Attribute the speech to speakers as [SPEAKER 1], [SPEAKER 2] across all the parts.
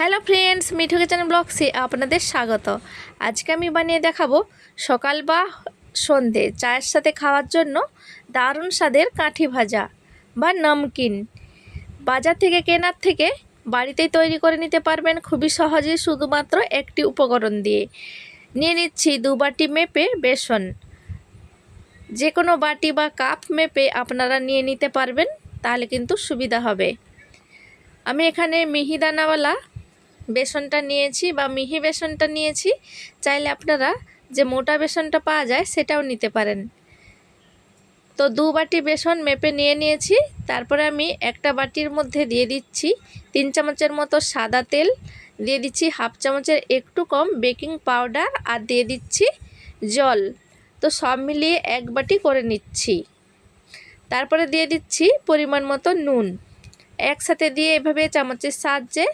[SPEAKER 1] Hello friends, Mithu kitchen ব্লগসে আপনাদের স্বাগত। আজকে আমি বানিয়ে দেখাবো সকাল বা সন্ধে চায়ের সাথে খাওয়ার জন্য দারুণ স্বাদের কাঠি ভাজা বা নমকিন। বাজার থেকে কেনার থেকে বাড়িতেই তৈরি করে নিতে পারবেন খুবই সহজেই, শুধুমাত্র একটি উপকরণ দিয়ে। নিয়ে নিচ্ছি 2 বাটি মেপে বেসন। যে কোনো বাটি বা কাপ মেপে আপনারা নিয়ে নিতে পারবেন, তাহলে কিন্তু সুবিধা হবে। আমি এখানে মিহিদানাওয়ালা বেসনটা নিয়েছি বা মিহি বেসনটা নিয়েছি। চাইলে আপনারা যে মোটা বেসনটা পাওয়া যায় সেটাও নিতে পারেন। তো 2 বাটি বেসন মেপে নিয়ে নিয়েছি। তারপরে আমি একটা বাটির মধ্যে দিয়ে দিচ্ছি 3 চামচের মতো সাদা তেল, দিয়ে দিচ্ছি হাফ চামচের একটু কম বেকিং পাউডার, আর দিয়ে দিচ্ছি জল। তো সব মিলিয়ে 1 বাটি করে নিচ্ছি। তারপরে দিয়ে দিচ্ছি পরিমাণ মতো নুন। একসাথে দিয়ে এভাবে চামচের সাহায্যে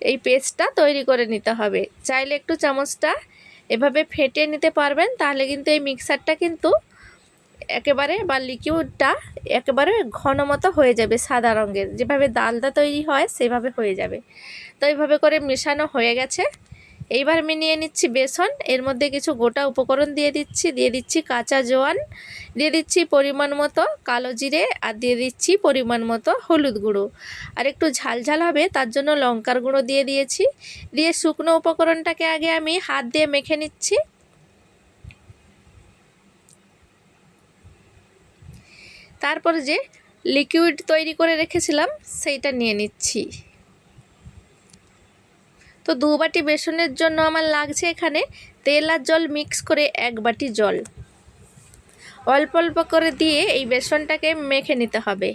[SPEAKER 1] এই পেস্টটা তৈরি করে নিতে হবে। চাইলে একটু চামচটা এভাবে ফেটে নিতে পারবেন, তাহলে কিন্তু এই মিক্সারটা কিন্তু একেবারে বা লিকুইডটা একেবারে ঘন মতো হয়ে যাবে, সাদা রঙের, যেভাবে ডালদা তৈরি হয় সেভাবে হয়ে যাবে। তো এইভাবে করে মেশানো হয়ে গেছে। এইবার আমি নিয়ে নিচ্ছি বেসন। এর মধ্যে কিছু গোটা উপকরণ দিয়ে দিচ্ছি কাঁচা জোয়ান, দিয়ে দিচ্ছি পরিমাণ মতো কালো জিরে, আর দিয়ে দিচ্ছি পরিমাণ মতো হলুদ গুঁড়ো। আর একটু ঝালঝাল হবে তার জন্য লঙ্কার গুঁড়ো দিয়ে দিয়েছি। দিয়ে শুকনো উপকরণটাকে আগে আমি হাত দিয়ে মেখে নিচ্ছি। তারপরে যে লিকুইড তৈরি করে রেখেছিলাম সেইটা নিয়ে নিচ্ছি। তো 2 বাটি বেসনের জন্য আমার লাগছে এখানে তেল আর জল মিক্স করে 1 বাটি জল। অল্প অল্প করে দিয়ে এই বেসনটাকে মেখে নিতে হবে।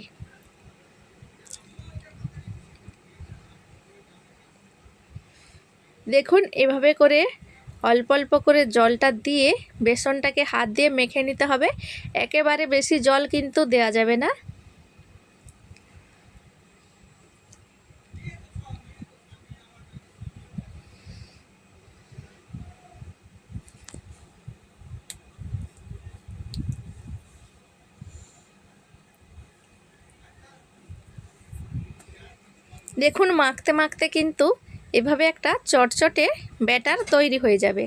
[SPEAKER 1] দেখুন, এভাবে করে অল্প অল্প করে জলটা দিয়ে বেসনটাকে হাত দিয়ে মেখে নিতে হবে। একেবারে বেশি জল কিন্তু দেওয়া যাবে না। দেখুন, মাখতে মাখতে কিন্তু এভাবে একটা চটচটে ব্যাটার তৈরি হয়ে যাবে।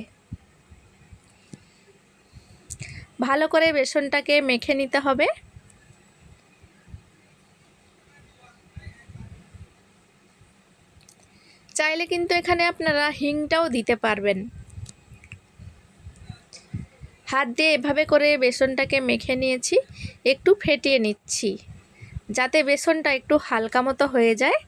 [SPEAKER 1] ভালো করে বেসনটাকে মেখে নিতে হবে। চাইলে কিন্তু এখানে আপনারা হিংটাও দিতে পারবেন। হাত দিয়ে এভাবে করে বেসনটাকে মেখে নিয়েছি। একটু ফেটিয়ে নিচ্ছি যাতে বেসনটা একটু হালকা মতো হয়ে যায়।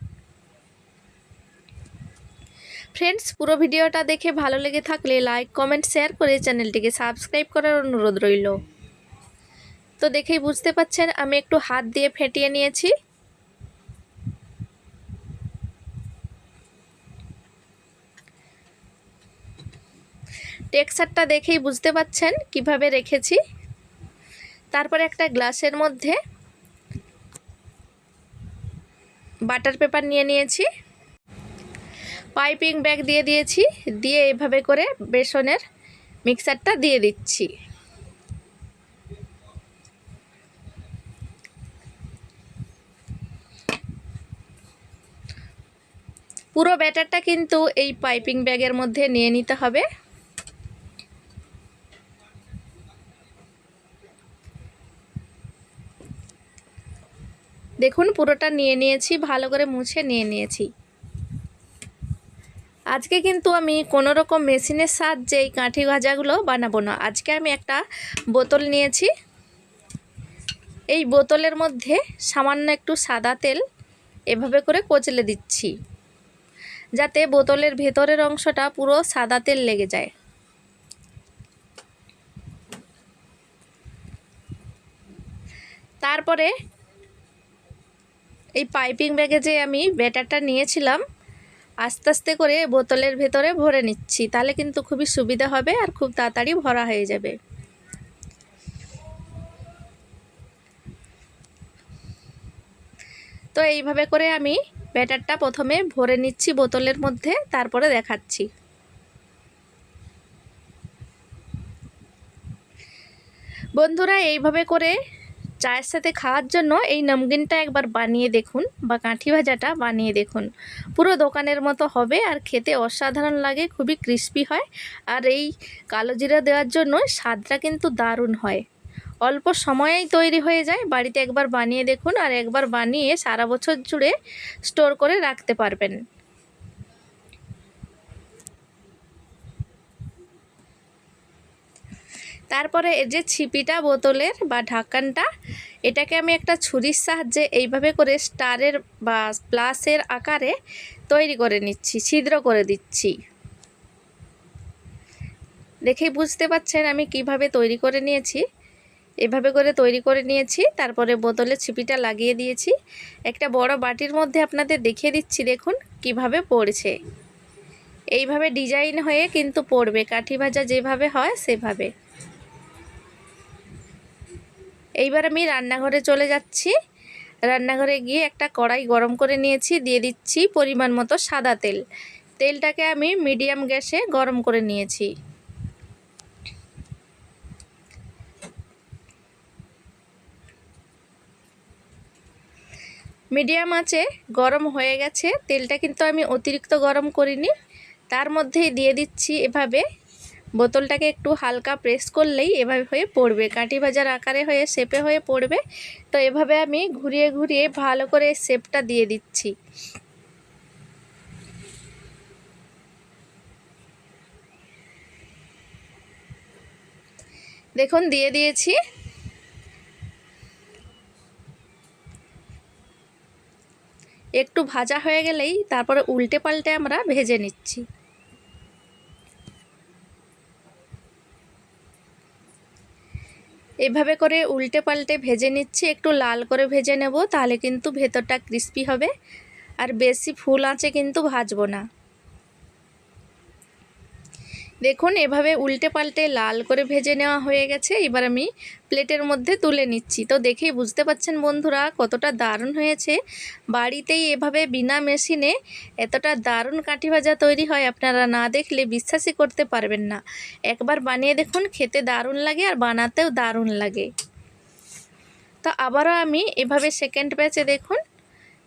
[SPEAKER 1] ফ্রেন্ডস, পুরো ভিডিওটা দেখে ভালো লেগে থাকলে লাইক কমেন্ট শেয়ার করে চ্যানেলটিকে সাবস্ক্রাইব করার অনুরোধ রইল। তো দেখেই বুঝতে পাচ্ছেন আমি একটু হাত দিয়ে ফেটিয়ে নিয়েছি। টেক্সচারটা দেখেই বুঝতে পাচ্ছেন কিভাবে রেখেছি। তারপরে একটা গ্লাসের মধ্যে বাটার পেপার নিয়ে নিয়েছি, পাইপিং ব্যাগ দিয়ে দিয়েছি, দিয়ে এভাবে করে বেসনের মিক্সারটা দিয়ে দিচ্ছি। পুরো ব্যাটারটা কিন্তু এই পাইপিং ব্যাগের মধ্যে নিয়ে নিতে হবে। দেখুন, পুরোটা নিয়ে নিয়েছি, ভালো করে মুছে নিয়ে নিয়েছি। আজকে কিন্তু আমি কোনো রকম মেশিনের সাহায্যে এই কাঠি ভাজাগুলো বানাবো না। আজকে আমি একটা বোতল নিয়েছি। এই বোতলের মধ্যে সামান্য একটু সাদা তেল এভাবে করে কচলে দিচ্ছি, যাতে বোতলের ভেতরের অংশটা পুরো সাদা তেল লেগে যায়। তারপরে এই পাইপিং ব্যাগে যে আমি ব্যাটারটা নিয়েছিলাম আস্তে আস্তে করে বোতলের ভেতরে ভরে নিচ্ছি, তাহলে কিন্তু খুবই সুবিধা হবে আর খুব তাড়াতাড়ি ভরা হয়ে যাবে। তো এইভাবে করে আমি ব্যাটারটা প্রথমে ভরে নিচ্ছি বোতলের মধ্যে, তারপরে দেখাচ্ছি। বন্ধুরা, এইভাবে করে চায়ের সাথে খাওয়ার জন্য এই নমকিনটা একবার বানিয়ে দেখুন বা কাঠি ভাজাটা বানিয়ে দেখুন। পুরো দোকানের মতো হবে আর খেতে অসাধারণ লাগে, খুবই ক্রিস্পি হয়। আর এই কালো জিরা দেওয়ার জন্য স্বাদটা কিন্তু দারুণ হয়। অল্প সময়েই তৈরি হয়ে যায়। বাড়িতে একবার বানিয়ে দেখুন, আর একবার বানিয়ে সারা বছর জুড়ে স্টোর করে রাখতে পারবেন। তারপরে এই যে ছিপিটা বোতলের বা ঢাকনটা, এটাকে আমি একটা ছুরির সাহায্যে এইভাবে করে স্টারের বা প্লাসের আকারে তৈরি করে নিচ্ছি, ছিদ্র করে দিচ্ছি। দেখেই বুঝতে পারছেন আমি কিভাবে তৈরি করে নিয়েছি। এভাবে করে তৈরি করে নিয়েছি। তারপরে বোতলে ছিপিটা লাগিয়ে দিয়েছি। একটা বড় বাটির মধ্যে আপনাদের দেখিয়ে দিচ্ছি, দেখুন কিভাবে পড়ছে। এইভাবে ডিজাইন হয়ে কিন্তু পড়বে, কাঠি ভাজা যেভাবে হয় সেভাবে। এইবার আমি রান্নাঘরে চলে যাচ্ছি। রান্নাঘরে গিয়ে একটা কড়াই গরম করে নিয়েছি, দিয়ে দিচ্ছি পরিমাণ মতো সাদা তেল। তেলটাকে আমি মিডিয়াম গ্যাসে গরম করে নিয়েছি। মিডিয়াম আঁচে গরম হয়ে গেছে। তেলটা কিন্তু আমি অতিরিক্ত গরম করিনি। তার মধ্যেই দিয়ে দিচ্ছি এভাবে, বোতলটাকে একটু হালকা প্রেস করলেই এভাবে হয়ে পড়বে, কাঠি ভাজার আকারে হয়ে শেপে হয়ে পড়বে। তো এভাবে আমি ঘুরিয়ে ঘুরিয়ে ভালো করে শেপটা দিয়ে দিচ্ছি। দেখুন দিয়ে দিয়েছি। একটু ভাজা হয়ে গেলেই তারপরে উল্টে পাল্টে আমরা ভেজে নিচ্ছি। এভাবে করে উল্টে পাল্টে ভেজে নিচ্ছি। একটু লাল করে ভেজে নেব, তাহলে কিন্তু ভেতরটা ক্রিস্পি হবে। আর বেশি ফুল আঁচে কিন্তু ভাজবো না। দেখুন এভাবে উল্টে পাল্টে লাল করে ভেজে নেওয়া হয়ে গেছে। এবার আমি প্লেটের মধ্যে তুলে নিচ্ছি। তো দেখেই বুঝতে পাচ্ছেন বন্ধুরা কতটা দারুণ হয়েছে। বাড়িতেই এভাবে বিনা মেশিনে এতটা দারুণ কাঠি ভাজা তৈরি হয়, আপনারা না দেখলে বিশ্বাসই করতে পারবেন না। একবার বানিয়ে দেখুন, খেতে দারুণ লাগে আর বানাতেও দারুণ লাগে। তো আবারও আমি এভাবে সেকেন্ড ব্যাচে দেখুন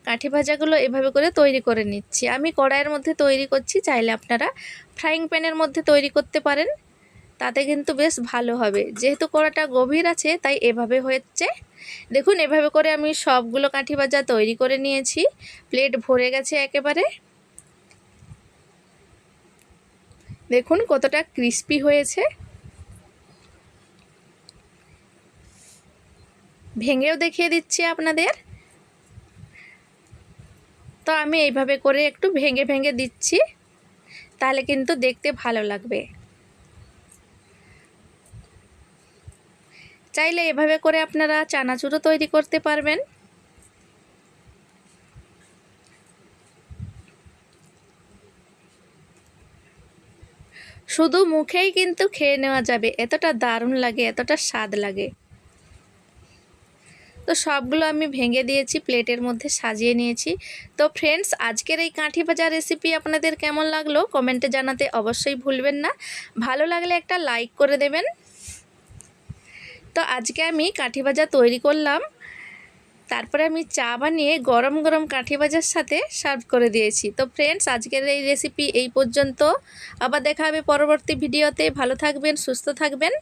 [SPEAKER 1] কাঠি ভাজাগুলো এভাবে করে তৈরি করে নিচ্ছি। আমি কড়াইয়ের মধ্যে তৈরি করছি, চাইলে আপনারা ফ্রাইং প্যানের মধ্যে তৈরি করতে পারেন, তাতে কিন্তু বেশ ভালো হবে। যেহেতু কড়াটা গভীর আছে তাই এভাবে হচ্ছে। দেখুন এভাবে করে আমি সবগুলো কাঠি ভাজা তৈরি করে নিয়েছি। প্লেট ভরে গেছে একেবারে। দেখুন কতটা ক্রিস্পি হয়েছে। ভেঙেও দেখিয়ে দিচ্ছি আপনাদের। তো আমি এইভাবে করে একটু ভেঙে ভেঙে দিচ্ছি, তাহলে কিন্তু দেখতে ভালো লাগবে। চাইলে এভাবে করে আপনারা চানাচুরও তৈরি করতে পারবেন। শুধু মুখেই কিন্তু খেয়ে নেওয়া যাবে, এতটা দারুণ লাগে, এতটা স্বাদ লাগে। তো সবগুলো আমি ভেঙে দিয়েছি, প্লেটের মধ্যে সাজিয়ে নিয়েছি। তো ফ্রেন্ডস, আজকের এই কাঠি ভাজা রেসিপি আপনাদের কেমন লাগলো কমেন্টে জানাতে অবশ্যই ভুলবেন না। ভালো লাগলে একটা লাইক করে দেবেন। তো আজকে আমি কাঠি ভাজা তৈরি করলাম, তারপরে আমি চা বানিয়ে গরম গরম কাঠি ভাজার সাথে সার্ভ করে দিয়েছি। তো ফ্রেন্ডস, আজকের এই রেসিপি এই পর্যন্ত। আবার দেখা হবে পরবর্তী ভিডিওতে। ভালো থাকবেন, সুস্থ থাকবেন।